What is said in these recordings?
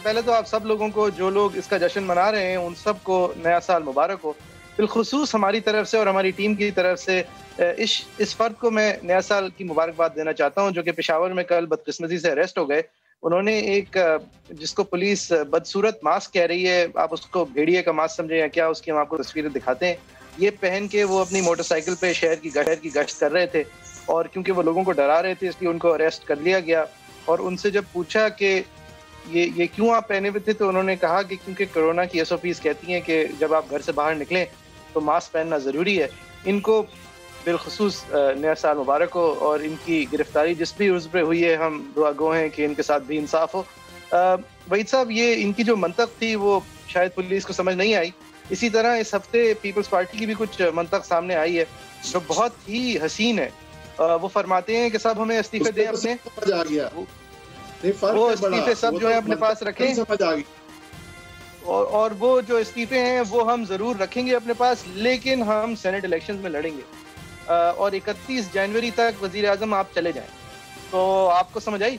پہلے تو آپ سب لوگوں کو، جو لوگ اس کا جشن منا رہے ہیں، ان سب کو نیا سال مبارک ہو. بالخصوص ہماری طرف سے اور ہماری ٹیم کی طرف سے اس فرد کو میں نیا سال کی مبارکباد دینا چاہتا ہوں، جو کہ پشاور میں کل بدقسمتی سے اریسٹ ہو گئے. انہوں نے ایک جس کو پولیس بدصورت ماسک کہہ رہی ہے، آپ اس کو بھیڑیے کا ماسک سمجھیں یا کیا، اس کی ہم آپ کو تصویریں دکھاتے ہیں. یہ پہن کے وہ اپنی موٹر سائیکل پہ شہر کی گشت کر رہے تھے، اور کیونکہ وہ لوگوں کو ڈرا رہے تھے اس لیے ان کو اریسٹ کر لیا گیا. اور ان سے جب پوچھا کہ یہ کیوں آپ پہنے ہوئے تھے، تو انہوں نے کہا کہ کیونکہ کرونا کی SOPs کہتی ہیں کہ جب آپ گھر سے باہر نکلیں تو ماسک پہننا ضروری ہے. ان کو بالخصوص نیا سال مبارک ہو، اور ان کی گرفتاری جس بھی عذر پہ ہوئی ہے، ہم دعا گو ہیں کہ ان کے ساتھ بھی انصاف ہو. وحید صاحب، یہ ان کی جو منطق تھی وہ شاید پولیس کو سمجھ نہیں آئی. اسی طرح اس ہفتے پیپلز پارٹی کی بھی کچھ منطق سامنے آئی ہے جو بہت ہی حسین ہے. وہ فرماتے ہیں کہ صاحب ہمیں استعفے دیں اپنے، وہ استعفے سب جو ہے اپنے پاس رکھیں، اور وہ جو استعفے ہیں وہ ہم ضرور رکھیں گے اپنے پاس، لیکن ہم سینٹ الیکشنز میں لڑیں گے، اور 31 جنوری تک وزیر اعظم آپ چلے جائیں. تو آپ کو سمجھ آئی؟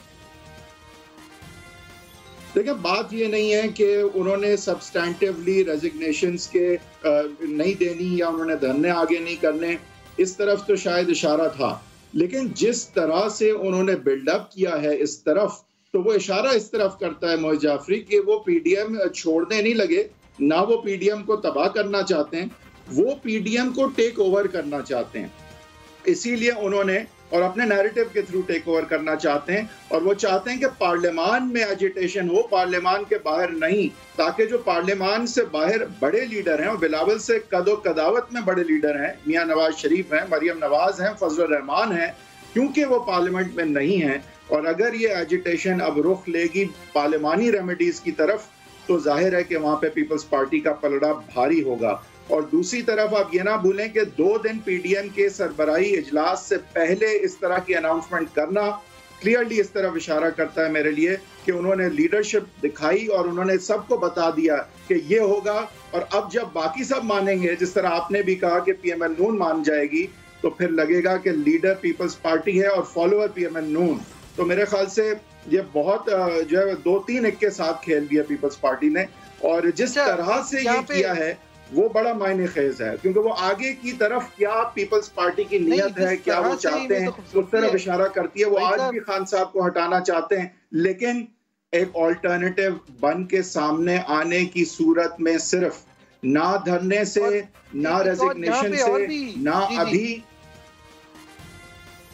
دیکھیں، بات یہ نہیں ہے کہ انہوں نے سبسٹینٹیولی ریزگنیشنز کے نہیں دینی یا انہوں نے دھرنے آگے نہیں کرنے، اس طرف تو شاید اشارہ تھا، لیکن جس طرح سے انہوں نے بلڈ اپ کیا ہے اس طرف، تو وہ اشارہ اس طرف کرتا ہے محی جعفری کہ وہ پی ڈی ایم چھوڑنے نہیں لگے، نہ وہ پی ڈی ایم کو تباہ کرنا چاہتے ہیں، وہ پی ڈی ایم کو ٹیک اوور کرنا چاہتے ہیں. اسی لیے انہوں نے، اور اپنے نیریٹو کے تھرو ٹیک اوور کرنا چاہتے ہیں، اور وہ چاہتے ہیں کہ پارلیمان میں ایجیٹیشن ہو، پارلیمان کے باہر نہیں، تاکہ جو پارلیمان سے باہر بڑے لیڈر ہیں، اور بلاول سے قد و قداوت میں بڑے لیڈر ہیں، میاں نواز شریف ہیں، مریم نواز ہیں، فضل الرحمان ہیں، کیونکہ وہ پارلیمنٹ میں نہیں ہیں، اور اگر یہ ایجیٹیشن اب رخ لے گی پارلیمانی ریمیڈیز کی طرف، تو ظاہر ہے کہ وہاں پہ پیپلز پارٹی کا پلڑا بھاری ہوگا. اور دوسری طرف آپ یہ نہ بھولیں کہ 2 دن پی ڈی ایم کے سربراہی اجلاس سے پہلے اس طرح کی اناؤنسمنٹ کرنا کلیئرلی اس طرف اشارہ کرتا ہے میرے لیے کہ انہوں نے لیڈرشپ دکھائی، اور انہوں نے سب کو بتا دیا کہ یہ ہوگا. اور اب جب باقی سب مانیں گے، جس طرح آپ نے بھی کہا کہ پی ایم ایل نون مان جائے گی، تو پھر لگے گا کہ لیڈر پیپلز پارٹی ہے اور فالوور پی ایم ایل نون. تو میرے خیال سے یہ بہت جو ہے 2-3 ایک کے ساتھ کھیل دیا پیپلز پارٹی نے، اور جس طرح سے یہ کیا ہے وہ بڑا معنی خیز ہے، کیونکہ وہ آگے کی طرف کیا پیپلز پارٹی کی نیت ہے، کیا وہ چاہتے ہیں، اس طرف اشارہ کرتی ہے. وہ آج بھی خان صاحب کو ہٹانا چاہتے ہیں، لیکن ایک آلٹرنیٹو بن کے سامنے آنے کی صورت میں صرف نہ دھرنے سے، نہ ریزگنیشن سے، نہ ابھی،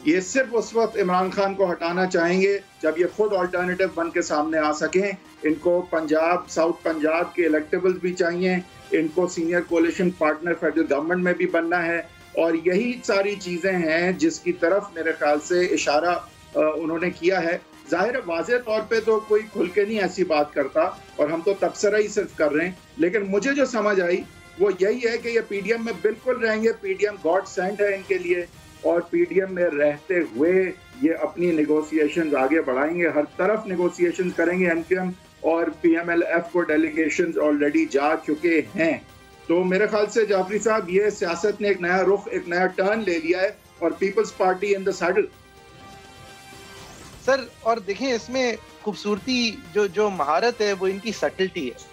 یہ صرف اس وقت عمران خان کو ہٹانا چاہیں گے جب یہ خود آلٹرنیٹو بن کے سامنے آ سکیں. ان کو پنجاب، ساؤتھ پنجاب کے الیکٹیبلز بھی چاہیے، ان کو senior coalition partner federal government میں بھی بننا ہے، اور یہی ساری چیزیں ہیں جس کی طرف میرے خیال سے اشارہ انہوں نے کیا ہے. ظاہر واضح طور پہ تو کوئی کھل کے نہیں ایسی بات کرتا، اور ہم تو تبصرہ ہی صرف کر رہے ہیں، لیکن مجھے جو سمجھ آئی وہ یہی ہے کہ یہ پی ڈی ایم میں بالکل رہیں گے. P D M God sent ہے ان کے لیے، اور پی ڈی ایم میں رہتے ہوئے یہ اپنی نیگوسیشنز آگے بڑھائیں گے، ہر طرف نیگوسیشنز کریں گے. این پی ایم اور پی ایم ایل ایف کو ڈیلیگیشنز آلریڈی جا چکے ہیں. تو میرے خیال سے جعفری صاحب، یہ سیاست نے ایک نیا رخ، ایک نیا ٹرن لے لیا ہے، اور پیپلز پارٹی ان دا سیڈل. سر، اور دیکھیں اس میں خوبصورتی جو مہارت ہے وہ ان کی سٹلٹی ہے.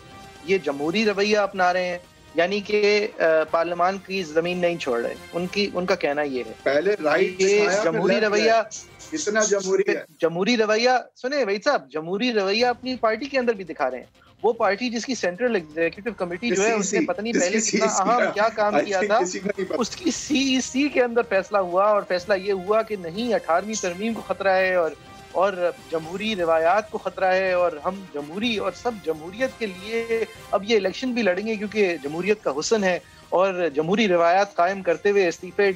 یہ جمہوری رویہ اپنا رہے ہیں، یعنی کہ پارلیمان کی زمین نہیں چھوڑ رہے. ان کا کہنا یہ ہے پہلے رائٹ جمہوری رویہ، کتنا جمہوری ہے، جمہوری رویہ سنیں وحید صاحب، جمہوری رویہ اپنی پارٹی کے اندر بھی دکھا رہے ہیں. وہ پارٹی جس کی سینٹرل ایگزیکٹو کمیٹی جو ہے، اس نے پتہ نہیں پہلے کتنا اہم کیا کام کیا تھا، اس کی CEC کے اندر فیصلہ ہوا، اور فیصلہ یہ ہوا کہ نہیں 18ویں ترمیم کو خطرہ ہے، اور جمہوری روایات کو خطرہ ہے، اور ہم جمہوری اور سب جمہوریت کے لیے اب یہ الیکشن بھی لڑیں گے، کیونکہ جمہوریت کا حسن ہے، اور جمہوری روایات قائم کرتے ہوئے استعفے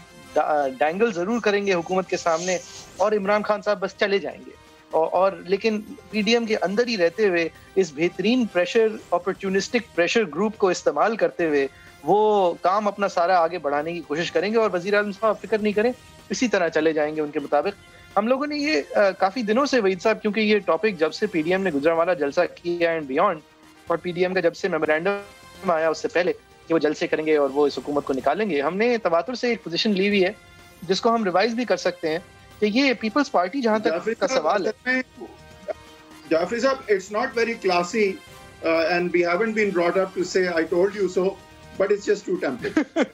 ڈینگل ضرور کریں گے حکومت کے سامنے، اور عمران خان صاحب بس چلے جائیں گے. اور لیکن پی ڈی ایم کے اندر ہی رہتے ہوئے اس بہترین اپرچونسٹک پریشر گروپ کو استعمال کرتے ہوئے وہ کام اپنا سارا آگے بڑھانے کی کوشش کریں گے. اور وزیر اعظم صاحب فکر نہیں کریں، اسی طرح چلے جائیں گے ان کے مطابق. ہم لوگوں نے یہ کافی دنوں سے وحید صاحب، کیونکہ یہ ٹاپک جب سے پی ڈی ایم نے گجرانوالہ جلسہ کیا اینڈ بیونڈ، اور پی ڈی ایم کا جب سے میمورینڈم آیا اس سے پہلے کہ وہ جلسے کریں گے اور وہ اس حکومت کو نکالیں گے، ہم نے تواتر سے ایک پوزیشن لی ہوئی ہے جس کو ہم ریوائز بھی کر سکتے ہیں کہ یہ پیپلز پارٹی، جہاں تک کا سوال ہے. Jafri sahab, it's not very classy and we haven't been brought up to say I told you so, but it's just too tempting.